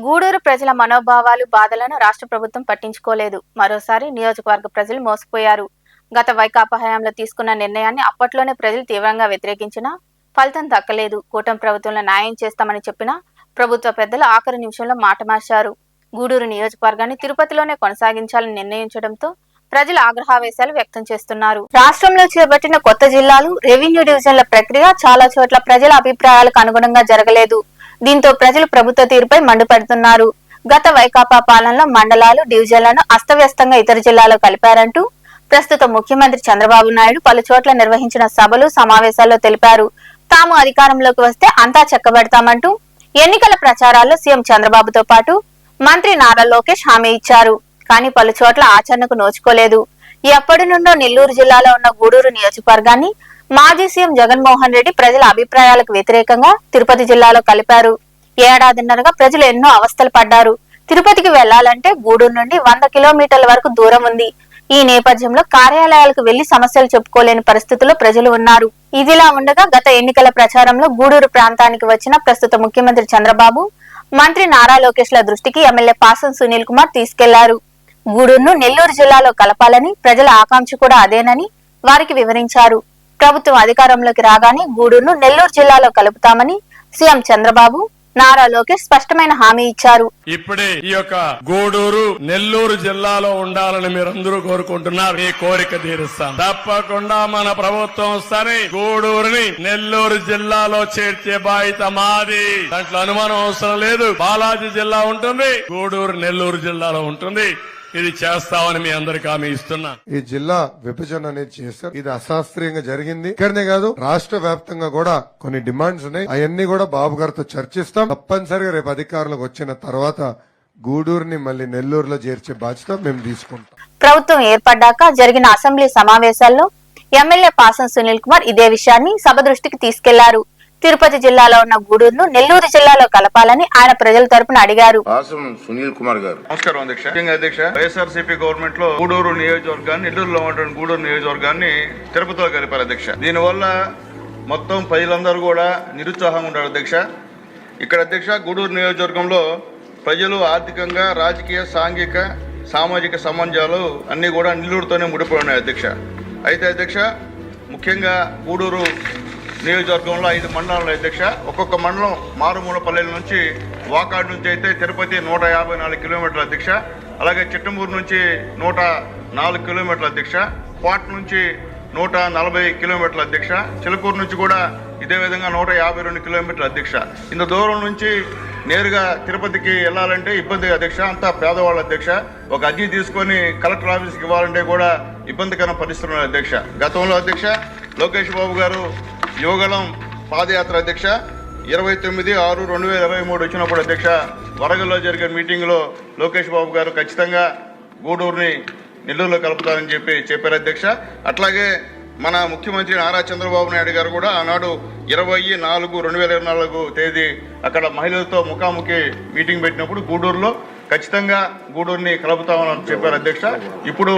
గూడూరు ప్రజల మనోభావాలు, బాధలను రాష్ట్ర ప్రభుత్వం పట్టించుకోలేదు. మరోసారి నియోజకవర్గ ప్రజలు మోసపోయారు. గత వైకాపా హయాంలో తీసుకున్న నిర్ణయాన్ని అప్పట్లోనే ప్రజలు తీవ్రంగా వ్యతిరేకించినా ఫలితం దక్కలేదు. కూటమి ప్రభుత్వంలో న్యాయం చేస్తామని చెప్పినా ప్రభుత్వ పెద్దలు ఆఖరి నిమిషంలో మాట మార్చారు. గూడూరు నియోజకవర్గాన్ని తిరుపతిలోనే కొనసాగించాలని నిర్ణయించడంతో ప్రజలు ఆగ్రహావేశాలు వ్యక్తం చేస్తున్నారు. రాష్ట్రంలో చేపట్టిన కొత్త జిల్లాలు, రెవెన్యూ డివిజన్ల ప్రక్రియ చాలా చోట్ల ప్రజల అభిప్రాయాలకు అనుగుణంగా జరగలేదు. దీంతో ప్రజలు ప్రభుత్వ తీరుపై మండిపడుతున్నారు. గత వైకాపా పాలనలో మండలాలు, డివిజన్లను అస్తవ్యస్తంగా ఇతర జిల్లాలో కలిపారంటూ ప్రస్తుత ముఖ్యమంత్రి చంద్రబాబు నాయుడు పలు చోట్ల నిర్వహించిన సభలు, సమావేశాల్లో తెలిపారు. తాము అధికారంలోకి వస్తే అంతా చెక్కబెడతామంటూ ఎన్నికల ప్రచారాల్లో సీఎం చంద్రబాబుతో పాటు మంత్రి నారా లోకేష్ హామీ ఇచ్చారు. కానీ పలు చోట్ల ఆచరణకు నోచుకోలేదు. ఎప్పటి నుండో నెల్లూరు జిల్లాలో ఉన్న గూడూరు నియోజకవర్గాన్ని మాజీ సీఎం జగన్మోహన్ రెడ్డి ప్రజల అభిప్రాయాలకు వ్యతిరేకంగా తిరుపతి జిల్లాలో కలిపారు. ఏడాదిన్నరగా ప్రజలు ఎన్నో అవస్థలు పడ్డారు. తిరుపతికి వెళ్లాలంటే గూడూరు నుండి 100 కిలోమీటర్ల వరకు దూరం ఉంది. ఈ నేపథ్యంలో కార్యాలయాలకు వెళ్లి సమస్యలు చెప్పుకోలేని పరిస్థితుల్లో ప్రజలు ఉన్నారు. ఇదిలా ఉండగా గత ఎన్నికల ప్రచారంలో గూడూరు ప్రాంతానికి వచ్చిన ప్రస్తుత ముఖ్యమంత్రి చంద్రబాబు, మంత్రి నారా లోకేష్ల దృష్టికి ఎమ్మెల్యే పాసం సునీల్ కుమార్ తీసుకెళ్లారు. గూడూరును నెల్లూరు జిల్లాలో కలపాలని ప్రజల ఆకాంక్ష కూడా అదేనని వారికి వివరించారు. ప్రభుత్వం అధికారంలోకి రాగానే గూడూరును నెల్లూరు జిల్లాలో కలుపుతామని సీఎం చంద్రబాబు, నారా లోకేష్ స్పష్టమైన హామీ ఇచ్చారు. ఇప్పుడే ఈ యొక్క గూడూరు నెల్లూరు జిల్లాలో ఉండాలని మీరందరూ కోరుకుంటున్నారు. ఈ కోరిక తీరుస్తాం. తప్పకుండా మన ప్రభుత్వం సరే గూడూరుని నెల్లూరు జిల్లాలో చేర్చే బాధ్యత మాది. దాంట్లో అనుమానం అవసరం లేదు. బాలాజీ జిల్లా ఉంటుంది, గూడూరు నెల్లూరు జిల్లాలో ఉంటుంది. ఇది చేస్తామని మీ అందరికీ హామీ ఇస్తున్నా. ఈ జిల్లా విభజన అనేది చేశారు. ఇది అశాస్త్రీయంగా జరిగింది. ఇక్కడనే కాదు, రాష్ట్ర వ్యాప్తంగా కూడా కొన్ని డిమాండ్స్ ఉన్నాయి. అవన్నీ కూడా బాబు గారితో చర్చిస్తాం. తప్పనిసరిగా రేపు అధికారంలోకి వచ్చిన తర్వాత గూడూరుని మళ్ళీ నెల్లూరులో చేర్చే బాధ్యత మేము తీసుకుంటాం. ప్రభుత్వం ఏర్పడ్డాక జరిగిన అసెంబ్లీ సమావేశాల్లో ఎమ్మెల్యే పాసం సునీల్ కుమార్ ఇదే విషయాన్ని సభ దృష్టికి తీసుకెళ్లారు. తిరుపతి జిల్లాలో ఉన్న గూడూరును నెల్లూరు జిల్లాలో కలపాలని ఆయన ప్రజల తరపున అడిగారు. సునీల్ కుమార్ గారు నమస్కారం అధ్యక్ష. వైఎస్ఆర్సీపీ గవర్నమెంట్ లో గూడూరు నియోజకవర్గాన్ని, నెల్లూరులో ఉన్న గూడూరు నియోజకవర్గాన్ని తిరుపతిలో కలిపారు అధ్యక్ష. దీనివల్ల మొత్తం ప్రజలందరూ కూడా నిరుత్సాహంగా ఉంటారు అధ్యక్ష. ఇక్కడ అధ్యక్ష గూడూరు నియోజకవర్గంలో ప్రజలు ఆర్థికంగా, రాజకీయ, సాంఘిక, సామాజిక సంబంధాలు అన్ని కూడా నెల్లూరుతోనే ముడిపడి ఉన్నాయి అధ్యక్ష. అయితే అధ్యక్ష ముఖ్యంగా గూడూరు నియోజకవర్గంలో 5 మండలాలు అధ్యక్ష. ఒక్కొక్క మండలం మారుమూల పల్లెల నుంచి వాకాడు నుంచి అయితే తిరుపతి 154 కిలోమీటర్ల అధ్యక్ష. అలాగే చిట్టమూరు నుంచి 104 కిలోమీటర్ల అధ్యక్ష. పాట్ నుంచి 140 కిలోమీటర్ల అధ్యక్ష. చిలకూరు నుంచి కూడా ఇదే విధంగా 152 కిలోమీటర్ల అధ్యక్ష. ఇంత దూరం నుంచి నేరుగా తిరుపతికి వెళ్ళాలంటే ఇబ్బంది అధ్యక్ష. అంతా పేదవాళ్ళ అధ్యక్ష. ఒక అర్జీ తీసుకొని కలెక్టర్ ఆఫీస్కి ఇవ్వాలంటే కూడా ఇబ్బందికర పరిస్థితులు అధ్యక్ష. గతంలో అధ్యక్ష లోకేష్ బాబు గారు యువగలం పాదయాత్ర అధ్యక్ష 29/6/2023 వచ్చినప్పుడు అధ్యక్ష వరంగల్లో జరిగిన మీటింగ్లో లోకేష్ బాబు గారు ఖచ్చితంగా గూడూరుని నెల్లూరులో కలుపుతారని చెప్పారు అధ్యక్ష. అట్లాగే మన ముఖ్యమంత్రి నారా చంద్రబాబు నాయుడు గారు కూడా ఆనాడు 20/4/2024 తేదీ అక్కడ మహిళలతో ముఖాముఖి మీటింగ్ పెట్టినప్పుడు గూడూరులో ఖచ్చితంగా గూడూరుని కలుపుతామని చెప్పారు అధ్యక్ష. ఇప్పుడు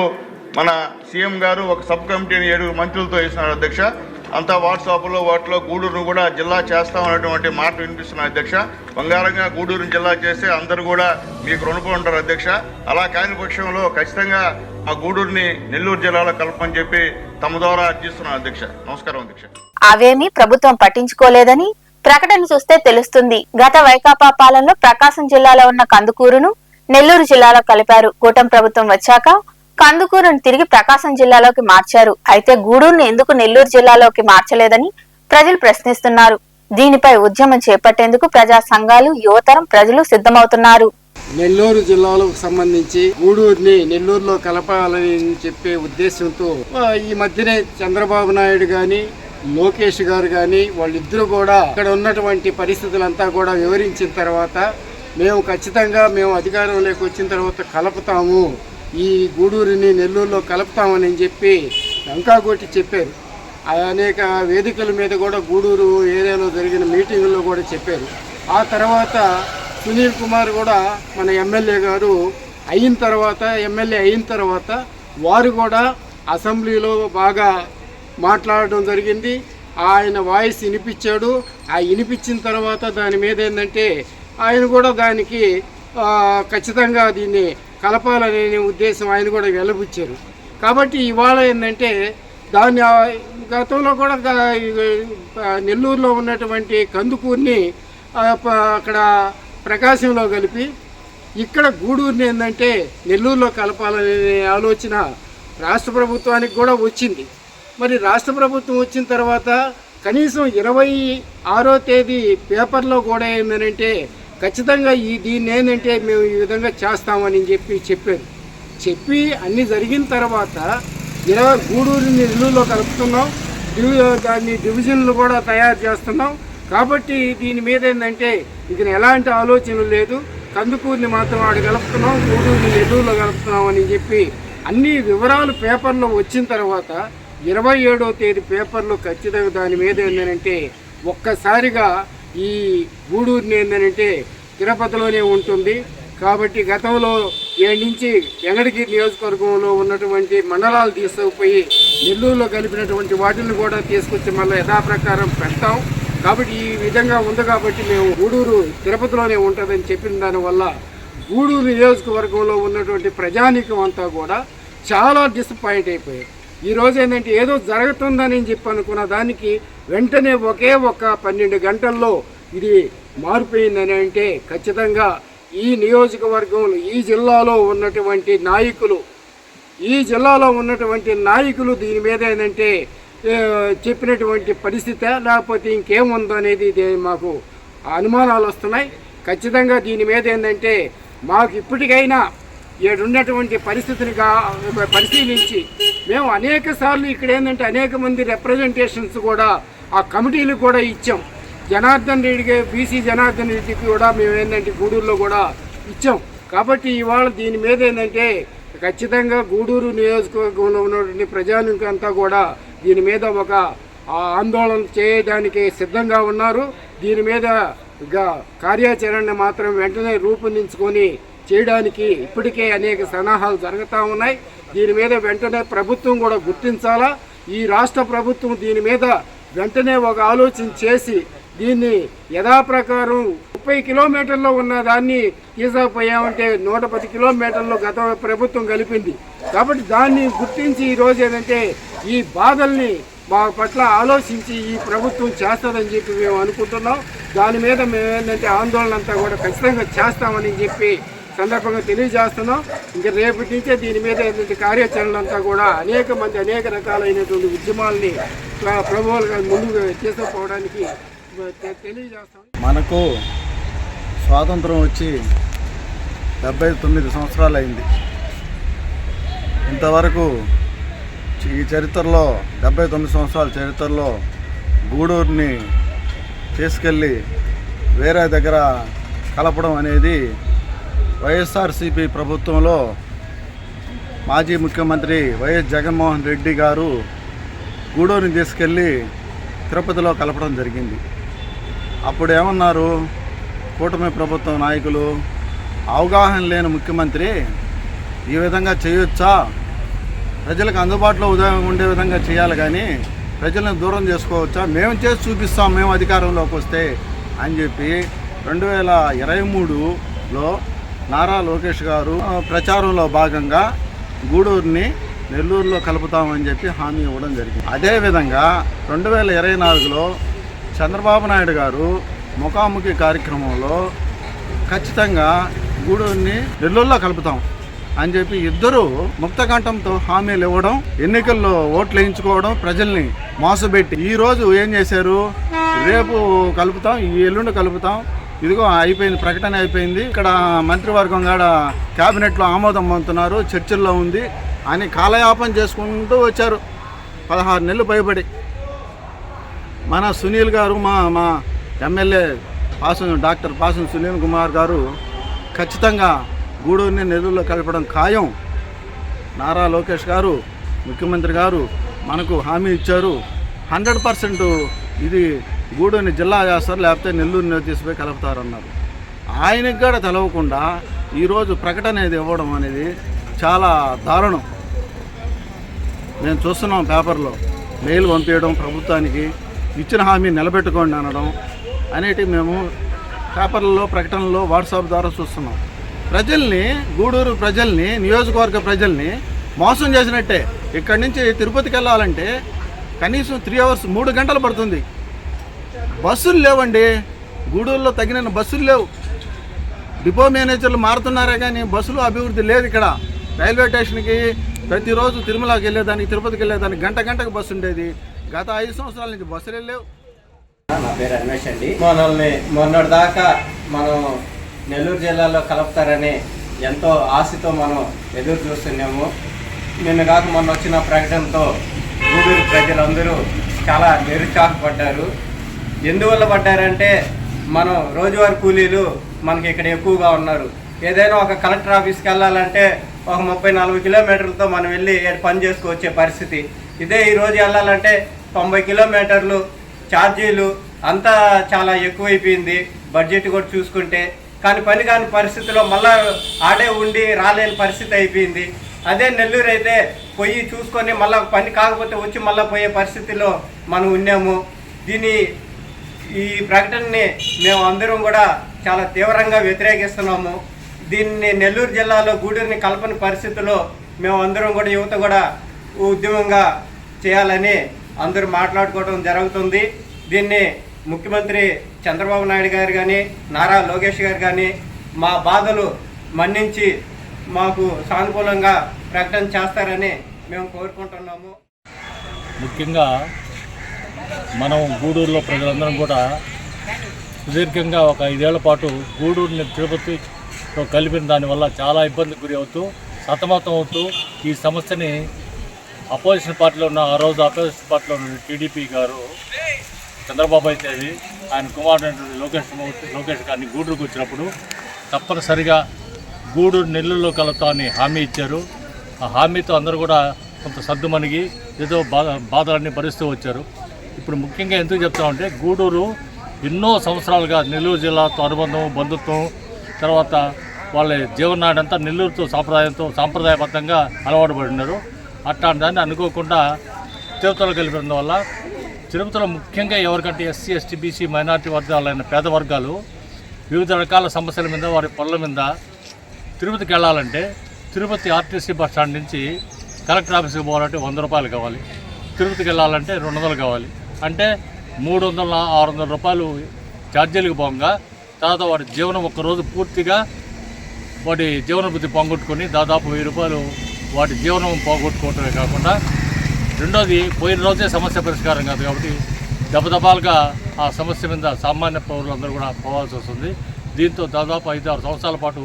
మన సీఎం గారు ఒక సబ్ కమిటీని 7 మంత్రులతో వేసినారు అధ్యక్ష. అంతా వాట్సాప్లో వాటిలో గూడూరును కూడా జిల్లా చేస్తామనేటువంటి మాట వినిపిస్తున్నారు అధ్యక్ష. బంగారంగా గూడూరుని జిల్లా చేస్తే అందరూ కూడా మీకు రుణపడి ఉంటారు అధ్యక్ష. అలా కాని పక్షంలో ఖచ్చితంగా మా గూడూరుని నెల్లూరు జిల్లాలో కలపని చెప్పి తమ ద్వారా అర్జిస్తున్నారు అధ్యక్ష. నమస్కారం అధ్యక్ష. అవేమీ ప్రభుత్వం పట్టించుకోలేదని ప్రకటన చూస్తే తెలుస్తుంది. గత వైకాపా పాలనలో ప్రకాశం జిల్లాలో ఉన్న కందుకూరును నెల్లూరు జిల్లాలో కలిపారు. కూటమి ప్రభుత్వం వచ్చాక కందుకూరును తిరిగి ప్రకాశం జిల్లాలోకి మార్చారు. అయితే గూడూరును ఎందుకు నెల్లూరు జిల్లాలోకి మార్చలేదని ప్రజలు ప్రశ్నిస్తున్నారు. దీనిపై ఉద్యమం చేపట్టేందుకు ప్రజా సంఘాలు, యువతరం ప్రజలు సిద్ధమవుతున్నారు. నెల్లూరు జిల్లాలకు సంబంధించి గూడూరుని నెల్లూరులో కలపాలని చెప్పే ఉద్దేశంతో ఈ మధ్యనే చంద్రబాబు నాయుడు గాని, లోకేష్ గారు గాని వాళ్ళిద్దరూ కూడా ఇక్కడ ఉన్నటువంటి పరిస్థితులంతా కూడా వివరించిన తర్వాత మేము ఖచ్చితంగా అధికారంలోకి వచ్చిన తర్వాత కలుపుతాము, ఈ గూడూరుని నెల్లూరులో కలుపుతామని చెప్పి వెంకాగొట్టి చెప్పారు. అనేక వేదికల మీద కూడా గూడూరు ఏరియాలో జరిగిన మీటింగుల్లో కూడా చెప్పారు. ఆ తర్వాత సునీల్ కుమార్ కూడా మన ఎమ్మెల్యే అయిన తర్వాత వారు కూడా అసెంబ్లీలో బాగా మాట్లాడడం జరిగింది. ఆయన వాయిస్ వినిపించాడు. ఆ వినిపించిన తర్వాత దాని మీద ఏంటంటే ఆయన కూడా దానికి ఖచ్చితంగా దీన్ని కలపాలనే ఉద్దేశం ఆయన కూడా వెల్లబుచ్చారు. కాబట్టి ఇవాళ ఏంటంటే దాన్ని గతంలో కూడా నెల్లూరులో ఉన్నటువంటి కందుకూరిని అక్కడ ప్రకాశంలో కలిపి ఇక్కడ గూడూరుని ఏంటంటే నెల్లూరులో కలపాలనే ఆలోచన రాష్ట్ర ప్రభుత్వానికి కూడా వచ్చింది. మరి రాష్ట్ర ప్రభుత్వం వచ్చిన తర్వాత కనీసం 26వ తేదీ పేపర్లో కూడా ఏంటంటే ఖచ్చితంగా దీన్ని ఏంటంటే మేము ఈ విధంగా చేస్తామని చెప్పి అన్నీ జరిగిన తర్వాత గూడూరుని నెల్లూరులో కలుపుతున్నాం, దాన్ని డివిజన్లు కూడా తయారు చేస్తున్నాం. కాబట్టి దీని మీద ఏంటంటే ఇక ఎలాంటి ఆలోచన లేదు, కందుకూరిని మాత్రం ఆడ కలుపుతున్నాం, గూడూరుని నెల్లూరులో కలుపుతున్నాం అని చెప్పి అన్ని వివరాలు పేపర్లో వచ్చిన తర్వాత 27వ తేదీ పేపర్లో ఖచ్చితంగా దాని మీద ఏంటంటే ఒక్కసారిగా ఈ గూడూరుని ఏంటంటే తిరుపతిలోనే ఉంటుంది. కాబట్టి గతంలో ఏడు నుంచి వెంకటగిరి నియోజకవర్గంలో ఉన్నటువంటి మండలాలు తీసుకుపోయి నెల్లూరులో కలిపినటువంటి వాటిని కూడా తీసుకొచ్చి మళ్ళీ యథాప్రకారం పెడతాం. కాబట్టి ఈ విధంగా ఉంది కాబట్టి మేము గూడూరు తిరుపతిలోనే ఉంటుందని చెప్పిన దానివల్ల గూడూరు నియోజకవర్గంలో ఉన్నటువంటి ప్రజానీకం అంతా కూడా చాలా డిసప్పాయింట్ అయిపోయారు. ఈరోజు ఏంటంటే ఏదో జరుగుతుందని చెప్పి అనుకున్న దానికి వెంటనే ఒకే 12 గంటల్లో ఇది మారిపోయిందని అంటే ఖచ్చితంగా ఈ నియోజకవర్గంలో ఈ జిల్లాలో ఉన్నటువంటి నాయకులు దీని మీద ఏంటంటే చెప్పినటువంటి పరిస్థితి లేకపోతే ఇంకేముందో అనేది మాకు అనుమానాలు వస్తున్నాయి. ఖచ్చితంగా దీని మీద ఏంటంటే మాకు ఇప్పటికైనా ఉన్నటువంటి పరిస్థితిని పరిశీలించి మేము అనేక సార్లు ఇక్కడ ఏంటంటే అనేక మంది రిప్రజెంటేషన్స్ కూడా ఆ కమిటీలకు కూడా ఇచ్చాం. జనార్దన్ రెడ్డికి బీసీ జనార్దన్ రెడ్డికి కూడా మేము ఏంటంటే గూడూరులో కూడా ఇచ్చాం. కాబట్టి ఇవాళ దీని మీద ఏంటంటే ఖచ్చితంగా గూడూరు నియోజకవర్గంలో ఉన్నటువంటి ప్రజానికం అంతా కూడా దీని మీద ఒక ఆందోళన చేయడానికి సిద్ధంగా ఉన్నారు. దీని మీద కార్యాచరణ మాత్రం వెంటనే రూపొందించుకొని చేయడానికి ఇప్పటికే అనేక సన్నాహాలు జరుగుతూ ఉన్నాయి. దీని మీద వెంటనే ప్రభుత్వం కూడా గుర్తించాలా. ఈ రాష్ట్ర ప్రభుత్వం దీని మీద వెంటనే ఒక ఆలోచన చేసి దీన్ని యథాప్రకారం 30 కిలోమీటర్లో ఉన్న దాన్ని తీసుకుపోయామంటే 110 కిలోమీటర్లో గత ప్రభుత్వం కలిపింది. కాబట్టి దాన్ని గుర్తించి ఈరోజు ఏంటంటే ఈ బాధల్ని మా పట్ల ఆలోచించి ఈ ప్రభుత్వం చేస్తుందని చెప్పి మేము అనుకుంటున్నాం. దాని మీద మేము ఏంటంటే ఆందోళన అంతా కూడా ఖచ్చితంగా చేస్తామని చెప్పి సందర్భంగా తెలియజేస్తున్నాం. ఇంకా రేపటి నుంచే దీని మీద ఏంటంటే కార్యాచరణ అంతా కూడా అనేక మంది అనేక రకాలైనటువంటి ఉద్యమాల్ని ప్రభుత్వాలుగా ముందుకు తీసుకుపోవడానికి తెలియజేస్తాం. మనకు స్వాతంత్రం వచ్చి 79 సంవత్సరాలు అయింది. ఇంతవరకు ఈ చరిత్రలో 79 సంవత్సరాల చరిత్రలో గూడూరుని తీసుకెళ్ళి వేరే దగ్గర కలపడం అనేది వైఎస్ఆర్సీపీ ప్రభుత్వంలో మాజీ ముఖ్యమంత్రి వైఎస్ జగన్మోహన్ రెడ్డి గారు గూడూరుని తీసుకెళ్ళి తిరుపతిలో కలపడం జరిగింది. అప్పుడు ఏమన్నారు కూటమి ప్రభుత్వం నాయకులు, అవగాహన లేని ముఖ్యమంత్రి ఈ విధంగా చేయొచ్చా, ప్రజలకు అందుబాటులో ఉండే విధంగా చేయాలి కానీ ప్రజలను దూరం చేసుకోవచ్చా, మేము చేసి చూపిస్తాం మేము అధికారంలోకి వస్తే అని చెప్పి 2023లో నారా లోకేష్ గారు ప్రచారంలో భాగంగా గూడూరుని నెల్లూరులో కలుపుతామని చెప్పి హామీ ఇవ్వడం జరిగింది. అదేవిధంగా 2024లో చంద్రబాబు నాయుడు గారు ముఖాముఖి కార్యక్రమంలో ఖచ్చితంగా గూడూరుని నెల్లూరులో కలుపుతాం అని చెప్పి ఇద్దరు ముక్తకంఠంతో హామీలు ఇవ్వడం, ఎన్నికల్లో ఓట్లు వేయించుకోవడం, ప్రజల్ని మోసపెట్టి ఈరోజు ఏం చేశారు, రేపు కలుపుతాం, ఈ ఎల్లుండి కలుపుతాం, ఇదిగో అయిపోయింది, ప్రకటన అయిపోయింది, ఇక్కడ మంత్రివర్గం కూడా క్యాబినెట్లో ఆమోదం పొందుతున్నారు, చర్చల్లో ఉంది అని కాలయాపన చేసుకుంటూ వచ్చారు 16 నెలలు పైబడి. మన సునీల్ గారు మా ఎమ్మెల్యే డాక్టర్ పాసం సునీల్ కుమార్ గారు ఖచ్చితంగా గూడూరుని నెల్లూరులో కలపడం ఖాయం. నారా లోకేష్ గారు ముఖ్యమంత్రి గారు మనకు హామీ ఇచ్చారు, 100% ఇది గూడూరుని జిల్లా చేస్తారు, లేకపోతే నెల్లూరుని తీసుకుపోయి కలుపుతారన్నారు. ఆయనకి కూడా తెలవకుండా ఈరోజు ప్రకటన అనేది ఇవ్వడం అనేది చాలా దారుణం. మేము చూస్తున్నాం పేపర్లో మెయిల్ పంపించడం, ప్రభుత్వానికి ఇచ్చిన హామీ నిలబెట్టుకోండి అనడం అనేటివి మేము పేపర్లలో ప్రకటనలో వాట్సాప్ ద్వారా చూస్తున్నాం. ప్రజల్ని, గూడూరు ప్రజల్ని, నియోజకవర్గ ప్రజల్ని మోసం చేసినట్టే. ఇక్కడి నుంచి తిరుపతికి వెళ్ళాలంటే కనీసం 3 hours 3 గంటలు పడుతుంది. బస్సులు లేవండి, గూడూరులో తగిన బస్సులు లేవు. డిపో మేనేజర్లు మారుతున్నారే కానీ బస్సులు అభివృద్ధి లేదు. ఇక్కడ రైల్వే స్టేషన్కి ప్రతిరోజు తిరుమలకి వెళ్ళేదానికి, తిరుపతికి వెళ్ళేదానికి గంటకు బస్సు ఉండేది. గత 5 సంవత్సరాల నుంచి బస్సులే లేవు. నా పేరు అన్వేష్ అండి. మనల్ని మొన్నటి దాకా మనం నెల్లూరు జిల్లాలో కలుపుతారని ఎంతో ఆశతో మనం ఎదురు చూస్తున్నాము. నిన్న కాక మొన్న వచ్చిన ప్రకటనతో గూడూరు ప్రజలందరూ చాలా నిరుత్సాహపడ్డారు. ఎందువల్ల పడ్డారంటే మనం రోజువారీ కూలీలు మనకి ఇక్కడ ఎక్కువగా ఉన్నారు. ఏదైనా ఒక కలెక్టర్ ఆఫీస్కి వెళ్ళాలంటే ఒక 30-40 కిలోమీటర్లతో మనం వెళ్ళి పని చేసుకొచ్చే పరిస్థితి. ఇదే ఈరోజు వెళ్ళాలంటే 90 కిలోమీటర్లు, ఛార్జీలు అంతా చాలా ఎక్కువైపోయింది. బడ్జెట్ కూడా చూసుకుంటే కానీ పని కాని పరిస్థితిలో మళ్ళా ఆడే ఉండి రాలేని పరిస్థితి అయిపోయింది. అదే నెల్లూరు అయితే పోయి చూసుకొని మళ్ళీ పని కాకపోతే వచ్చి మళ్ళీ పోయే పరిస్థితిలో మనం ఉన్నాము. ఈ ప్రకటనని మేము అందరం కూడా చాలా తీవ్రంగా వ్యతిరేకిస్తున్నాము. దీన్ని నెల్లూరు జిల్లాలో గూడూరుని కలపని పరిస్థితిలో మేము అందరం కూడా యువత కూడా ఉద్యమంగా చేయాలని అందరూ మాట్లాడుకోవడం జరుగుతుంది. దీన్ని ముఖ్యమంత్రి చంద్రబాబు నాయుడు గారు కానీ, నారా లోకేష్ గారు కానీ మా బాధలు మన్నించి మాకు సానుకూలంగా ప్రకటన చేస్తారని మేము కోరుకుంటున్నాము. ముఖ్యంగా మనం గూడూరులో ప్రజలందరం కూడా సుదీర్ఘంగా ఒక 5 ఏళ్ల పాటు గూడూరుని తిరుపతితో కలిపిన దానివల్ల చాలా ఇబ్బందికి గురి అవుతూ సతమతం అవుతూ ఈ సమస్యని అపోజిషన్ పార్టీలో ఉన్న ఆ రోజు అపోజిషన్ పార్టీలో ఉన్న టీడీపీ గారు చంద్రబాబు అయితే ఆయన కుమారుడు లోకేష్ గారిని గూడూరుకు వచ్చినప్పుడు తప్పనిసరిగా గూడూరు నెల్లూరులో కలుపుతామని హామీ ఇచ్చారు. ఆ హామీతో అందరూ కూడా కొంత సర్దుమణిగి ఏదో బాధలన్నీ భరిస్తూ వచ్చారు. ఇప్పుడు ముఖ్యంగా ఎందుకు చెప్తామంటే గూడూరు ఎన్నో సంవత్సరాలుగా నెల్లూరు జిల్లాతో అనుబంధం, బంధుత్వం, తర్వాత వాళ్ళ జీవనాడంతా నెల్లూరుతో సాంప్రదాయబద్ధంగా అలవాటు పడి ఉన్నారు. అట్లాంటి దాన్ని అనుకోకుండా తిరుపతిలో కలిపిన వల్ల తిరుపతిలో ముఖ్యంగా ఎవరికంటే ఎస్సీ, ఎస్టీ, బీసీ, మైనారిటీ వర్గాలైన పేద వర్గాలు వివిధ రకాల సమస్యల మీద, వారి పనుల మీద తిరుపతికి వెళ్ళాలంటే తిరుపతి ఆర్టీసీ బస్ స్టాండ్ నుంచి కలెక్టర్ ఆఫీస్కి పోవాలంటే 100 రూపాయలు కావాలి. తిరుపతికి వెళ్ళాలంటే 200 కావాలి. అంటే 300-600 రూపాయలు ఛార్జీలకు పోగా తర్వాత వాడి జీవనం ఒక్కరోజు పూర్తిగా వాటి జీవన బుద్ధి పోగొట్టుకొని దాదాపు 1000 రూపాయలు వాటి జీవనం పోగొట్టుకోవటమే కాకుండా రెండోది పోయిన రోజే సమస్య పరిష్కారం కాదు కాబట్టి దెబ్బదబాలుగా ఆ సమస్య మీద సామాన్య పౌరులందరూ కూడా పోవాల్సి వస్తుంది. దీంతో దాదాపు 5-6 సంవత్సరాల పాటు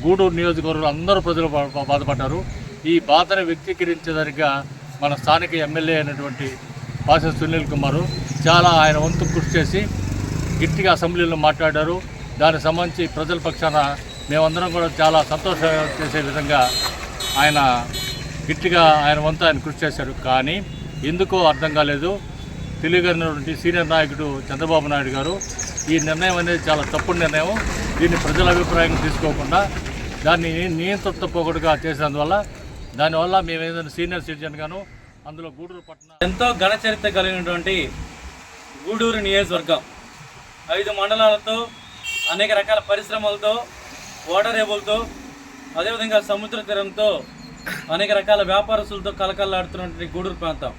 గూడూరు నియోజకవర్గంలో అందరూ ప్రజలు బాధపడ్డారు. ఈ బాధను వ్యక్తీకరించేదానిగా మన స్థానిక ఎమ్మెల్యే అయినటువంటి పాసె సునీల్ కుమార్ చాలా ఆయన వంతు కృషి చేసి గట్టిగా అసెంబ్లీలో మాట్లాడారు. దానికి సంబంధించి ప్రజల పక్షాన మేమందరం కూడా చాలా సంతోషం చేసే విధంగా ఆయన గట్టిగా ఆయన వంతు ఆయన కృషి చేశారు. కానీ ఎందుకో అర్థం కాలేదు. తెలియగలిగినటువంటి సీనియర్ నాయకుడు చంద్రబాబు నాయుడు గారు ఈ నిర్ణయం అనేది చాలా తప్పుడు నిర్ణయం. దీన్ని ప్రజల అభిప్రాయం తీసుకోకుండా దాన్ని నియంత్రితపోకూడగా చేసినందువల్ల దానివల్ల మేము ఏదైనా సీనియర్ సిటిజన్గాను అందులో గూడూరు పట్టణ ఎంతో ఘన చరిత్ర కలిగినటువంటి గూడూరు నియోజకవర్గం 5 మండలాలతో, అనేక రకాల పరిశ్రమలతో, ఓడరేబులతో, అదేవిధంగా సముద్ర తీరంతో, అనేక రకాల వ్యాపారస్తులతో కలకల్లాడుతున్నటువంటి గూడూరు ప్రాంతం.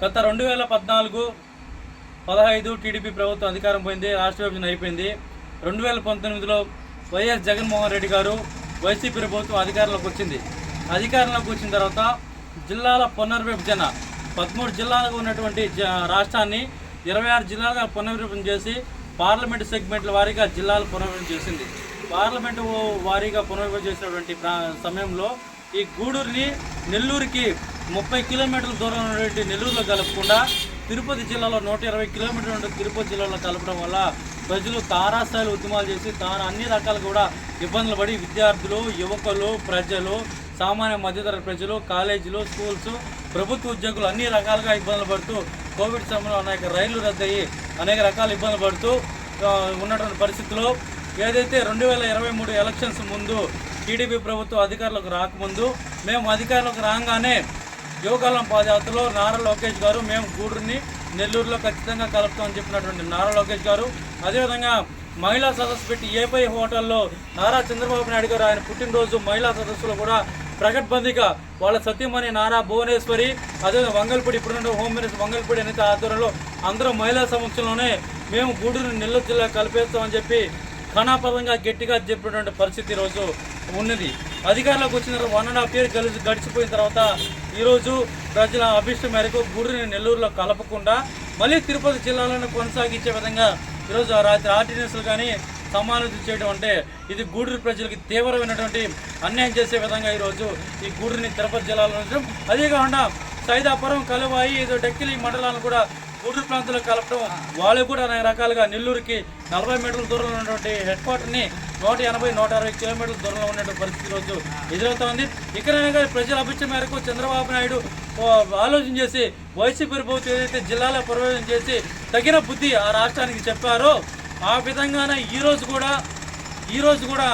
గత 2014-15 టీడీపీ ప్రభుత్వం అధికారం పోయింది, రాష్ట్ర విభజన అయిపోయింది. 2019లో వైఎస్ జగన్మోహన్ రెడ్డి గారు వైసీపీ ప్రభుత్వం అధికారంలోకి వచ్చింది. అధికారంలోకి వచ్చిన తర్వాత జిల్లాల పునర్విభజన 13 జిల్లాలుగా ఉన్నటువంటి రాష్ట్రాన్ని 26 జిల్లాలుగా పునర్విభజన చేసి పార్లమెంటు సెగ్మెంట్ల వారీగా జిల్లాలు పునర్విభజన చేసింది. పార్లమెంటు వారీగా పునర్విభజన చేసినటువంటి సమయంలో ఈ గూడూరుని నెల్లూరుకి 30 కిలోమీటర్ల దూరం ఉన్నటువంటి నెల్లూరులో కలపకుండా తిరుపతి జిల్లాలో 120 కిలోమీటర్ల ఉన్న తిరుపతి జిల్లాలో కలపడం వల్ల ప్రజలు తారాస్థాయిలో ఉద్యమాలు చేసి అన్ని రకాలు కూడా ఇబ్బందులు పడి విద్యార్థులు, యువకులు, ప్రజలు, సామాన్య మధ్యతరగతి ప్రజలు, కాలేజీలు, స్కూల్స్, ప్రభుత్వ ఉద్యోగులు అన్ని రకాలుగా ఇబ్బందులు పడుతూ కోవిడ్ సమయంలో అనేక రైళ్లు రద్దయ్యి అనేక రకాల ఇబ్బందులు పడుతూ ఉన్నటువంటి పరిస్థితుల్లో ఏదైతే 2023 ఎలక్షన్స్ ముందు టీడీపీ ప్రభుత్వం అధికారంలోకి రాకముందు మేము అధికారంలోకి రాగానే యువకాలం పాదయాత్రలో నారా లోకేష్ గారు మేము గూడూరుని నెల్లూరులో ఖచ్చితంగా కలుపుతామని చెప్పినటువంటి నారా లోకేష్ గారు, అదేవిధంగా మహిళా సదస్సు పెట్టి ఏపై హోటల్లో నారా చంద్రబాబు నాయుడు గారు ఆయన పుట్టినరోజు మహిళా సదస్సులో కూడా ప్రకటబందీగా వాళ్ళ సత్యమణి నారా భువనేశ్వరి అదేవిధంగా వంగల్పూడి ఇప్పుడున్న హోమ్ మినిస్టర్ వంగల్పూడి అనిత ఆధ్వర్యంలో అందరూ మహిళా సమక్షంలోనే మేము గూడూరు నెల్లూరు జిల్లా కలిపేస్తామని చెప్పి ఘనాపదంగా గట్టిగా చెప్పినటువంటి పరిస్థితి ఈరోజు ఉన్నది. అధికారంలోకి వచ్చిన 1.5 year గడిచిపోయిన తర్వాత ఈరోజు ప్రజల అభిష్టం మేరకు గూడూరుని నెల్లూరులో కలపకుండా మళ్ళీ తిరుపతి జిల్లాలను కొనసాగించే విధంగా ఈరోజు రాత్రి ఆర్డినెన్స్లు కానీ సమాలోచన చేయడం అంటే ఇది గూడూరు ప్రజలకి తీవ్రమైనటువంటి అన్యాయం చేసే విధంగా ఈరోజు ఈ గూడూరుని తిరుపతి జిల్లాలో ఉంచడం, అదే కాకుండా సైదాపురం కలువాయి డెక్కిలి మండలాలను కూడా గూడూరు ప్రాంతంలో కలపడం, వాళ్ళు కూడా అనేక రకాలుగా నెల్లూరుకి 40 మీటర్ల దూరంలో ఉన్నటువంటి హెడ్ క్వార్టర్ని 180-160 కిలోమీటర్ల దూరంలో ఉన్నటువంటి పరిస్థితి రోజు ఎదురవుతోంది. ఇక్కడైనా ప్రజల అభిష్టం మేరకు చంద్రబాబు నాయుడు ఆలోచన చేసి వైసీపీ ప్రభుత్వం ఏదైతే జిల్లాలో పర్యవేక్షణ చేసి తగిన బుద్ధి ఆ రాష్ట్రానికి చెప్పారో ఆ విధంగానే ఈరోజు కూడా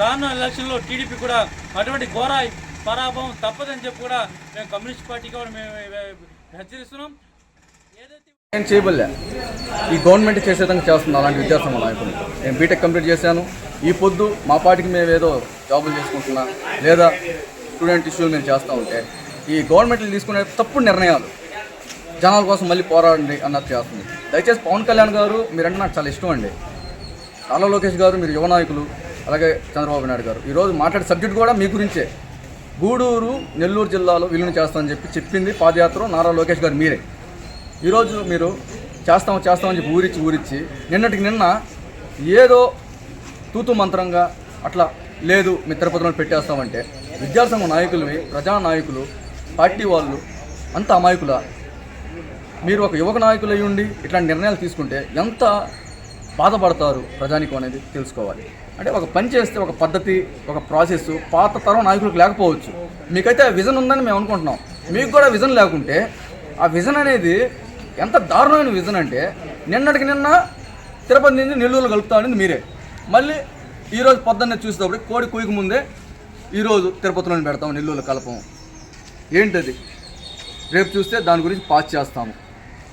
రానున్న ఎలక్షన్లో టీడీపీ కూడా అటువంటి ఘోర పరాభవం తప్పదని చెప్పి కూడా మేము కమ్యూనిస్ట్ పార్టీగా కూడా మేము హెచ్చరిస్తున్నాం. ఏం చేయబల్లే ఈ గవర్నమెంట్ చేసే విధంగా చేస్తుంది అలాంటి విద్యాసంఘం నాయకులు. నేను బీటెక్ కంప్లీట్ చేశాను. ఈ పొద్దు మా పార్టీకి మేము ఏదో జాబులు చేసుకుంటున్నా లేదా స్టూడెంట్ ఇష్యూలు మేము చేస్తూ ఉంటే ఈ గవర్నమెంట్లు తీసుకునే తప్పుడు నిర్ణయాలు జనాల కోసం మళ్ళీ పోరాడండి అన్నది చేస్తుంది. దయచేసి పవన్ కళ్యాణ్ గారు మీరంటే నాకు చాలా ఇష్టం అండి. నారా లోకేష్ గారు మీరు యువ నాయకులు, అలాగే చంద్రబాబు నాయుడు గారు ఈరోజు మాట్లాడే సబ్జెక్ట్ కూడా మీ గురించే. గూడూరు నెల్లూరు జిల్లాలో విలీనం చేస్తామని చెప్పింది పాదయాత్ర నారా లోకేష్ గారు మీరే. ఈరోజు మీరు చేస్తామని చెప్పి ఊరిచ్చి నిన్నటికి నిన్న ఏదో తూతు మంత్రంగా అట్లా లేదు మీ తిరుపతిలో పెట్టేస్తామంటే విద్యాసంఘం నాయకులవి, ప్రజా నాయకులు, పార్టీ వాళ్ళు అంత అమాయకుల. మీరు ఒక యువక నాయకులు అయ్యి ఉండి ఇట్లాంటి నిర్ణయాలు తీసుకుంటే ఎంత బాధపడతారు ప్రజానికం అనేది తెలుసుకోవాలి. అంటే ఒక పని చేస్తే ఒక పద్ధతి, ఒక ప్రాసెస్ పాత తరం నాయకులకు లేకపోవచ్చు. మీకైతే విజన్ ఉందని మేము అనుకుంటున్నాం. మీకు కూడా విజన్ లేకుంటే ఆ విజన్ అనేది ఎంత దారుణమైన విజన్ అంటే నిన్నటికి నిన్న తిరుపతి నుంచి నెల్లూరు కలుపుతామని మీరే. మళ్ళీ ఈరోజు పొద్దున్నే చూసేటప్పుడు కోడి కూయక ముందే ఈరోజు తిరుపతిలోని పెడతాము నెల్లూరు కలపము. ఏంటది? రేపు చూస్తే దాని గురించి పాస్ చేస్తాము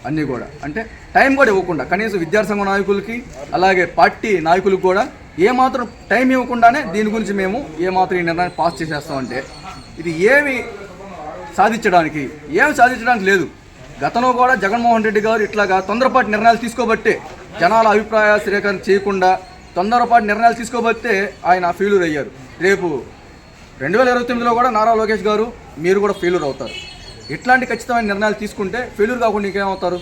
అన్నీ కూడా. అంటే టైం కూడా ఇవ్వకుండా కనీసం విద్యాసంఘ నాయకులకి అలాగే పార్టీ నాయకులకు కూడా ఏమాత్రం టైం ఇవ్వకుండానే దీని గురించి మేము ఏమాత్రం ఈ నిర్ణయాన్ని పాస్ చేసేస్తామంటే ఇది ఏమి సాధించడానికి లేదు. గతంలో కూడా జగన్మోహన్ రెడ్డి గారు ఇట్లాగా తొందరపాటు నిర్ణయాలు తీసుకోబట్టే జనాల అభిప్రాయ సేకరణ చేయకుండా తొందరపాటు నిర్ణయాలు తీసుకోబట్టే ఆయన ఫెయిల్యూర్ అయ్యారు. రేపు 2029లో కూడా నారా లోకేష్ గారు మీరు కూడా ఫెయిల్యూర్ అవుతారు. ఇట్లాంటి ఖచ్చితమైన నిర్ణయాలు తీసుకుంటే ఫెయిల్యూర్ కాకుండా ఇంకేమవుతారు?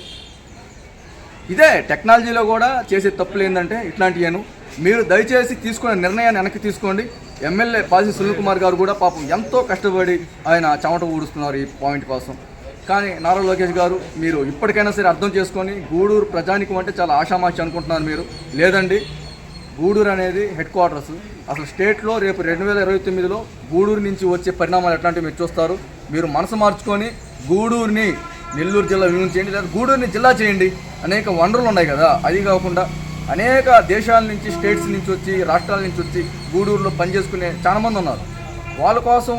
ఇదే టెక్నాలజీలో కూడా చేసే తప్పులు ఏంటంటే ఇట్లాంటివేను. మీరు దయచేసి తీసుకునే నిర్ణయాన్ని వెనక్కి తీసుకోండి. ఎమ్మెల్యే పాసి సునీల్ కుమార్ గారు కూడా పాపం ఎంతో కష్టపడి ఆయన చెమట ఊడుస్తున్నారు ఈ పాయింట్ కోసం. కానీ నారా లోకేష్ గారు మీరు ఇప్పటికైనా సరే అర్థం చేసుకొని గూడూరు ప్రజానికం అంటే చాలా ఆషామాషి అనుకుంటున్నారు మీరు. లేదండి, గూడూరు అనేది హెడ్ క్వార్టర్స్. అసలు స్టేట్లో రేపు 2029లో గూడూరు నుంచి వచ్చే పరిణామాలు ఎట్లాంటివి మీరు చూస్తారు. మీరు మనసు మార్చుకొని గూడూరుని నెల్లూరు జిల్లా విలీనం చేయండి, లేదా గూడూరుని జిల్లా చేయండి. అనేక వనరులు ఉన్నాయి కదా. అది కాకుండా అనేక దేశాల నుంచి, స్టేట్స్ నుంచి వచ్చి, రాష్ట్రాల నుంచి వచ్చి గూడూరులో పనిచేసుకునే చాలామంది ఉన్నారు. వాళ్ళ కోసం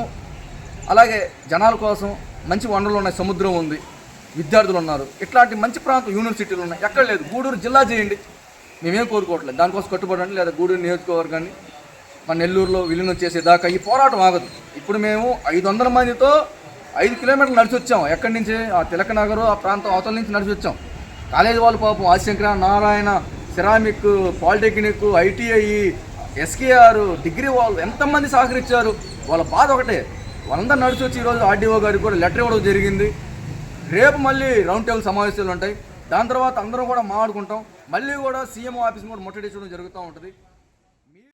అలాగే జనాల కోసం మంచి వనరులు ఉన్నాయి. సముద్రం ఉంది, విద్యార్థులు ఉన్నారు. ఇట్లాంటి మంచి ప్రాంతం యూనివర్సిటీలు ఉన్నాయి. ఎక్కడ లేదు. గూడూరు జిల్లా చేయండి. మేమేం కోరుకోవట్లేదు, దానికోసం కట్టుబడండి. లేదా గూడూరు నియోజకవర్గాన్ని మన నెల్లూరులో విలీనం చేసేదాకా ఈ పోరాటం ఆగదు. ఇప్పుడు మేము 500 మందితో 5 కిలోమీటర్లు నడిచి వచ్చాం. ఎక్కడి నుంచి? ఆ తిలక నగరు ఆ ప్రాంతం అవతల నుంచి నడిచి వచ్చాం. కాలేజీ వాళ్ళు పాపం Adi Shankara, Narayana, ceramic, polytechnic, ITI, SKR, degree వాళ్ళు ఎంతమంది సహకరించారు. వాళ్ళ బాధ ఒకటే. వాళ్ళందరూ నడిచి వచ్చి ఈరోజు ఆర్డీఓ గారికి కూడా లెటర్ ఇవ్వడం జరిగింది. రేపు మళ్ళీ రౌండ్ టేబుల్ సమావేశాలు ఉంటాయి. దాని తర్వాత అందరం కూడా మాట్లాడుకుంటాం. మళ్ళీ కూడా సీఎం ఆఫీస్ కూడా ముట్టడించడం జరుగుతూ ఉంటుంది.